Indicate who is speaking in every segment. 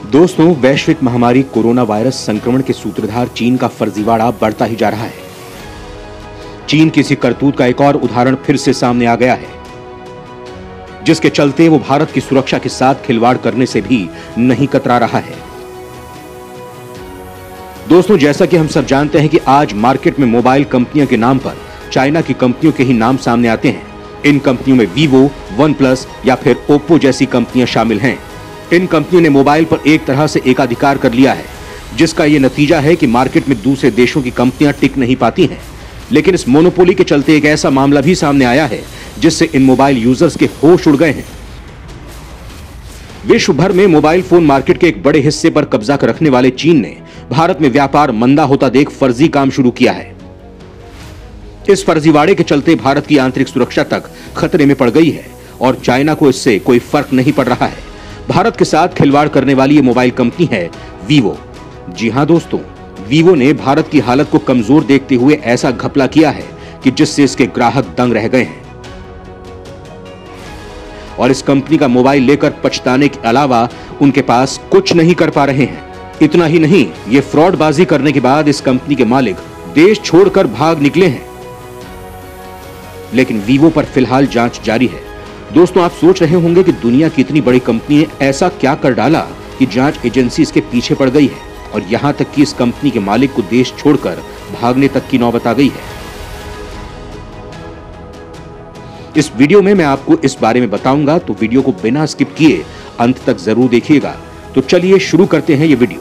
Speaker 1: दोस्तों, वैश्विक महामारी कोरोना वायरस संक्रमण के सूत्रधार चीन का फर्जीवाड़ा बढ़ता ही जा रहा है। चीन की इसी करतूत का एक और उदाहरण फिर से सामने आ गया है, जिसके चलते वो भारत की सुरक्षा के साथ खिलवाड़ करने से भी नहीं कतरा रहा है। दोस्तों, जैसा कि हम सब जानते हैं कि आज मार्केट में मोबाइल कंपनियों के नाम पर चाइना की कंपनियों के ही नाम सामने आते हैं। इन कंपनियों में वीवो, वन प्लस या फिर ओप्पो जैसी कंपनियां शामिल हैं। इन कंपनियों ने मोबाइल पर एक तरह से एकाधिकार कर लिया है, जिसका यह नतीजा है कि मार्केट में दूसरे देशों की कंपनियां टिक नहीं पाती हैं। लेकिन इस मोनोपोली के चलते एक ऐसा मामला भी सामने आया है जिससे इन मोबाइल यूजर्स के होश उड़ गए हैं। विश्व भर में मोबाइल फोन मार्केट के एक बड़े हिस्से पर कब्जा कर रखने वाले चीन ने भारत में व्यापार मंदा होता देख फर्जी काम शुरू किया है। इस फर्जीवाड़े के चलते भारत की आंतरिक सुरक्षा तक खतरे में पड़ गई है और चाइना को इससे कोई फर्क नहीं पड़ रहा है। भारत के साथ खिलवाड़ करने वाली ये मोबाइल कंपनी है वीवो। जी हां दोस्तों, वीवो ने भारत की हालत को कमजोर देखते हुए ऐसा घपला किया है कि जिससे इसके ग्राहक दंग रह गए हैं और इस कंपनी का मोबाइल लेकर पछताने के अलावा उनके पास कुछ नहीं कर पा रहे हैं। इतना ही नहीं, ये फ्रॉडबाजी करने के बाद इस कंपनी के मालिक देश छोड़कर भाग निकले हैं। लेकिन वीवो पर फिलहाल जांच जारी है। दोस्तों, आप सोच रहे होंगे कि दुनिया की इतनी बड़ी कंपनी ने ऐसा क्या कर डाला कि जांच एजेंसी इसके पीछे पड़ गई है और यहां तक कि इस कंपनी के मालिक को देश छोड़कर भागने तक की नौबत आ गई है। इस वीडियो में मैं आपको इस बारे में बताऊंगा, तो वीडियो को बिना स्किप किए अंत तक जरूर देखिएगा। तो चलिए शुरू करते हैं ये वीडियो।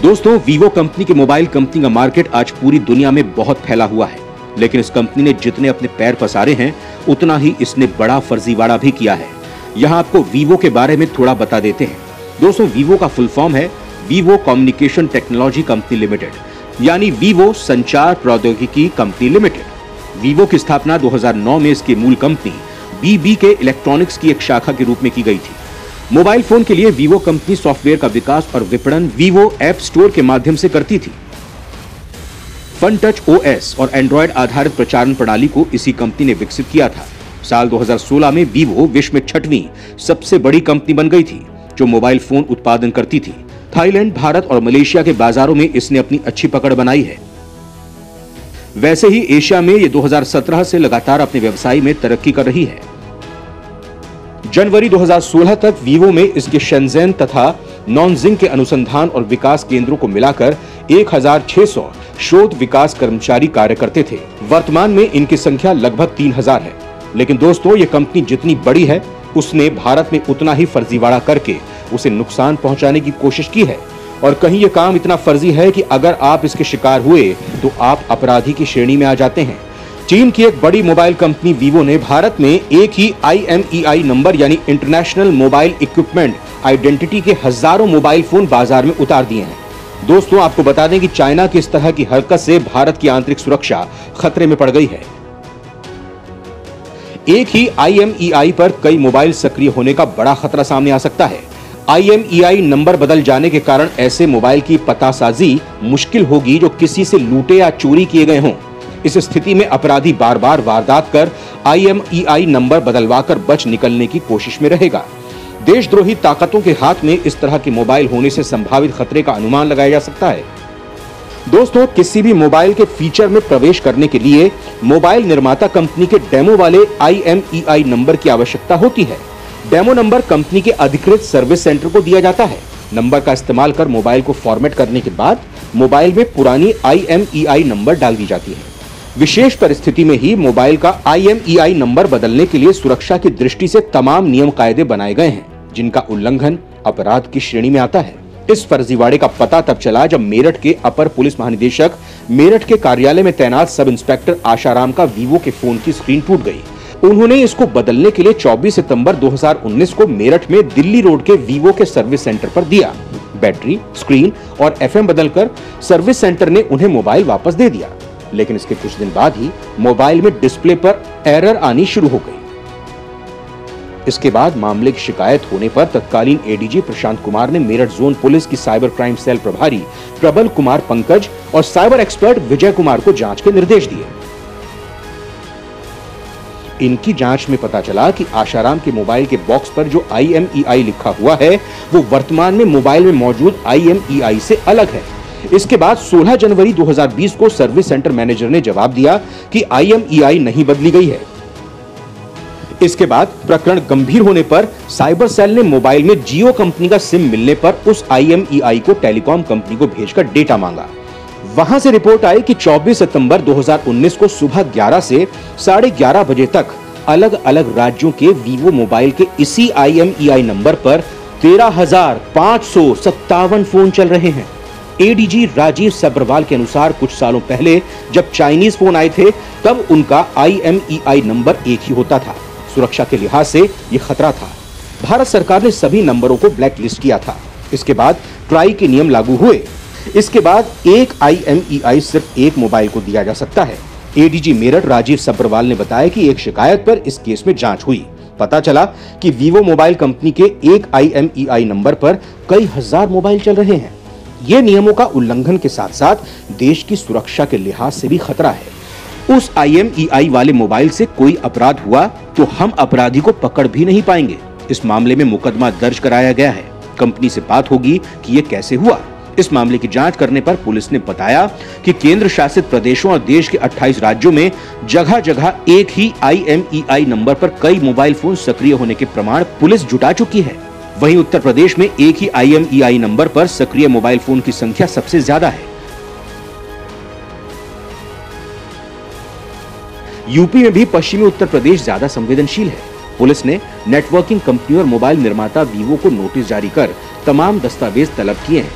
Speaker 1: दोस्तों, वीवो कंपनी के मोबाइल कंपनी का मार्केट आज पूरी दुनिया में बहुत फैला हुआ है, लेकिन इस कंपनी ने जितने अपने पैर पसारे हैं उतना ही इसने बड़ा फर्जीवाड़ा भी किया है। यहां आपको वीवो के बारे में थोड़ा बता देते हैं। दोस्तों, वीवो का फुल फॉर्म है Vivo communication technology company limited, यानी वीवो संचार प्रौद्योगिकी कंपनी लिमिटेड। वीवो की स्थापना 2009 में इसकी मूल कंपनी बीबी के इलेक्ट्रॉनिक्स की एक शाखा के रूप में की गई थी। मोबाइल फोन के लिए वीवो कंपनी सॉफ्टवेयर का विकास और विपणन वीवो ऐप स्टोर के माध्यम से करती थी। फन टच ओएस और एंड्रॉयड आधारित प्रचारण प्रणाली को इसी कंपनी ने विकसित किया था। साल 2016 में वीवो विश्व में 6वीं सबसे बड़ी कंपनी बन गई थी जो मोबाइल फोन उत्पादन करती थी। थाईलैंड, भारत और मलेशिया के बाजारों में इसने अपनी अच्छी पकड़ बनाई है। वैसे ही एशिया में ये 2017 से लगातार अपने व्यवसाय में तरक्की कर रही है। जनवरी 2016 तक वीवो में इसके शेंज़ेन तथा नॉनजिंग के अनुसंधान और विकास केंद्रों को मिलाकर 1600 शोध विकास कर्मचारी कार्य करते थे। वर्तमान में इनकी संख्या लगभग 3000 है। लेकिन दोस्तों, ये कंपनी जितनी बड़ी है, उसने भारत में उतना ही फर्जीवाड़ा करके उसे नुकसान पहुंचाने की कोशिश की है। और कहीं ये काम इतना फर्जी है कि अगर आप इसके शिकार हुए तो आप अपराधी की श्रेणी में आ जाते हैं। चीन की एक बड़ी मोबाइल कंपनी वीवो ने भारत में एक ही IMEI नंबर यानी इंटरनेशनल मोबाइल इक्विपमेंट आइडेंटिटी के हजारों मोबाइल फोन बाजार में उतार दिए हैं। दोस्तों, आपको बता दें कि चाइना की इस तरह की हरकत से भारत की आंतरिक सुरक्षा खतरे में पड़ गई है। एक ही IMEI पर कई मोबाइल सक्रिय होने का बड़ा खतरा सामने आ सकता है। IMEI नंबर बदल जाने के कारण ऐसे मोबाइल की पतासाजी मुश्किल होगी जो किसी से लूटे या चोरी किए गए हों। इस स्थिति में अपराधी बार बार वारदात कर IMEI नंबर बदलवाकर बच निकलने की कोशिश में रहेगा। देशद्रोही ताकतों के हाथ में इस तरह के मोबाइल होने से संभावित खतरे का अनुमान लगाया जा सकता है। दोस्तों, किसी भी मोबाइल के फीचर में प्रवेश करने के लिए मोबाइल निर्माता कंपनी के डेमो वाले IMEI नंबर की आवश्यकता होती है। डेमो नंबर कंपनी के अधिकृत सर्विस सेंटर को दिया जाता है। नंबर का इस्तेमाल कर मोबाइल को फॉर्मेट करने के बाद मोबाइल में पुरानी IMEI नंबर डाल दी जाती है। विशेष परिस्थिति में ही मोबाइल का IMEI नंबर बदलने के लिए सुरक्षा की दृष्टि से तमाम नियम कायदे बनाए गए हैं, जिनका उल्लंघन अपराध की श्रेणी में आता है। इस फर्जीवाड़े का पता तब चला जब मेरठ के अपर पुलिस महानिदेशक मेरठ के कार्यालय में तैनात सब इंस्पेक्टर आशाराम का वीवो के फोन की स्क्रीन टूट गई। उन्होंने इसको बदलने के लिए 24 सितंबर 2019 को मेरठ में दिल्ली रोड के वीवो के सर्विस सेंटर पर दिया। बैटरी, स्क्रीन और FM बदलकर सर्विस सेंटर ने उन्हें मोबाइल वापस दे दिया। लेकिन इसके कुछ दिन बाद ही मोबाइल में डिस्प्ले पर एरर आनी शुरू हो गई। इसके बाद मामले की शिकायत होने पर तत्कालीन ADG प्रशांत कुमार ने मेरठ जोन पुलिस की साइबर क्राइम सेल प्रभारी प्रबल कुमार पंकज और साइबर एक्सपर्ट विजय कुमार को जांच के निर्देश दिए। इनकी जांच में पता चला कि आशाराम के मोबाइल के बॉक्स पर जो IMEI लिखा हुआ है वो वर्तमान में मोबाइल में मौजूद IMEI से अलग है। इसके बाद 16 जनवरी 2020 को सर्विस सेंटर मैनेजर ने जवाब दिया कि IMEI नहीं बदली गई है। इसके बाद प्रकरण गंभीर होने पर साइबर सेल ने मोबाइल में जियो कंपनी का सिम मिलने पर उस IMEI को टेलीकॉम कंपनी को भेजकर डेटा मांगा। वहां से रिपोर्ट आई कि 24 सितंबर 2019 को सुबह 11 से 11:30 बजे तक अलग अलग राज्यों के वीवो मोबाइल के इसी IMEI नंबर पर 13,557 फोन चल रहे हैं। ADG राजीव सब्रवाल के अनुसार कुछ सालों पहले जब चाइनीज फोन आए थे तब उनका IMEI नंबर एक ही होता था। सुरक्षा के लिहाज से यह खतरा था। भारत सरकार ने सभी नंबरों को ब्लैक लिस्ट किया था। इसके बाद ट्राई के नियम लागू हुए। इसके बाद एक IMEI सिर्फ एक मोबाइल को दिया जा सकता है। ADG मेरठ राजीव सब्रवाल ने बताया कि एक शिकायत पर इस केस में जांच हुई। पता चला कि वीवो मोबाइल कंपनी के एक IMEI नंबर पर कई हजार मोबाइल चल रहे हैं। ये नियमों का उल्लंघन के साथ साथ देश की सुरक्षा के लिहाज से भी खतरा है। उस IMEI वाले मोबाइल से कोई अपराध हुआ तो हम अपराधी को पकड़ भी नहीं पाएंगे। इस मामले में मुकदमा दर्ज कराया गया है। कंपनी से बात होगी कि यह कैसे हुआ। इस मामले की जांच करने पर पुलिस ने बताया कि केंद्र शासित प्रदेशों और देश के 28 राज्यों में जगह जगह एक ही IMEI नंबर पर कई मोबाइल फोन सक्रिय होने के प्रमाण पुलिस जुटा चुकी है। वहीं उत्तर प्रदेश में एक ही IMEI नंबर पर सक्रिय मोबाइल फोन की संख्या सबसे ज्यादा है। यूपी में भी पश्चिमी उत्तर प्रदेश ज्यादा संवेदनशील है। पुलिस ने नेटवर्किंग कंपनी और मोबाइल निर्माता वीवो को नोटिस जारी कर तमाम दस्तावेज तलब किए हैं।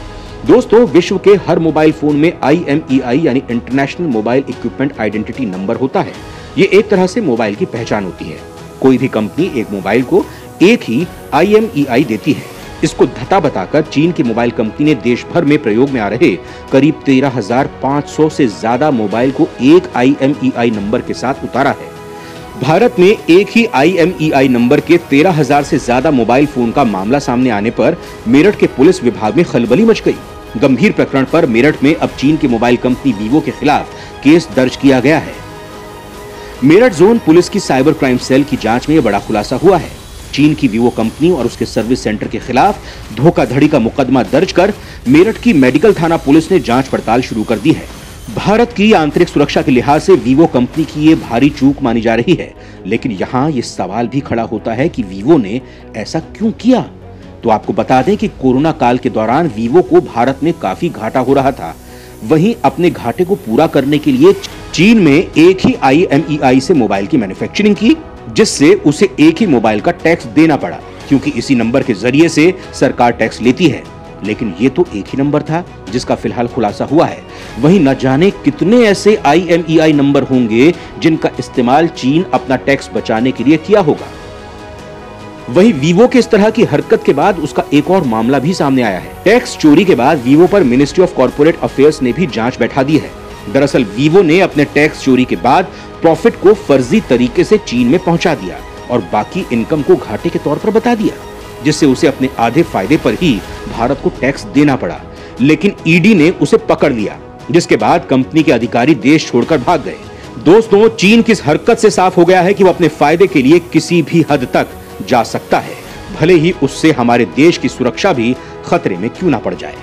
Speaker 1: दोस्तों, विश्व के हर मोबाइल फोन में IMEI यानी international mobile equipment identity number होता है। ये एक तरह से मोबाइल की पहचान होती है। कोई भी कंपनी एक मोबाइल को एक ही IMEI देती है। इसको धता बताकर चीन की मोबाइल कंपनी ने देश भर में प्रयोग में आ रहे करीब 13,500 से ज्यादा मोबाइल को एक IMEI नंबर के साथ उतारा है। भारत में एक ही IMEI नंबर के 13,000 से ज्यादा मोबाइल फोन का मामला सामने आने पर मेरठ के पुलिस विभाग में खलबली मच गई। गंभीर प्रकरण पर मेरठ में अब चीन की मोबाइल कंपनी वीवो के खिलाफ केस दर्ज किया गया है। मेरठ जोन पुलिस की साइबर क्राइम सेल की जांच में यह बड़ा खुलासा हुआ है। चीन की वीवो कंपनी और उसके सर्विस सेंटर के खिलाफ धोखाधड़ी का मुकदमा दर्ज कर मेरठ की मेडिकल थाना पुलिस ने जांच पड़ताल शुरू कर दी है। भारत की आंतरिक सुरक्षा के लिहाज से वीवो कंपनी की ये भारी चूक मानी जा रही है, लेकिन यहाँ ये सवाल भी खड़ा होता है कि वीवो ने ऐसा क्यों किया। तो आपको बता दें कि कोरोना काल के दौरान वीवो को भारत में काफी घाटा हो रहा था। वहीं अपने घाटे को पूरा करने के लिए चीन में एक ही IMEI से मोबाइल की मैन्युफैक्चरिंग की, जिससे उसे एक ही मोबाइल का टैक्स देना पड़ा, क्योंकि इसी नंबर के जरिए से सरकार टैक्स लेती है। लेकिन ये तो एक ही नंबर था जिसका फिलहाल खुलासा हुआ है। वहीं न जाने कितने ऐसे IMEI नंबर होंगे जिनका इस्तेमाल चीन अपना टैक्स बचाने के लिए किया होगा। वहीं वीवो के इस तरह की हरकत के बाद उसका एक और मामला भी सामने आया है। टैक्स चोरी के बाद वीवो पर मिनिस्ट्री ऑफ कॉर्पोरेट अफेयर्स ने भी जांच बैठा दी है। दरअसल वीवो ने अपने टैक्स चोरी के बाद प्रॉफिट को फर्जी तरीके से चीन में पहुंचा दिया और बाकी इनकम को घाटे के तौर पर बता दिया, जिससे उसे अपने आधे फायदे पर ही भारत को टैक्स देना पड़ा। लेकिन ईडी ने उसे पकड़ लिया, जिसके बाद कंपनी के अधिकारी देश छोड़कर भाग गए। दोस्तों, चीन की इस हरकत से साफ हो गया है कि वो अपने फायदे के लिए किसी भी हद तक जा सकता है, भले ही उससे हमारे देश की सुरक्षा भी खतरे में क्यों ना पड़ जाए।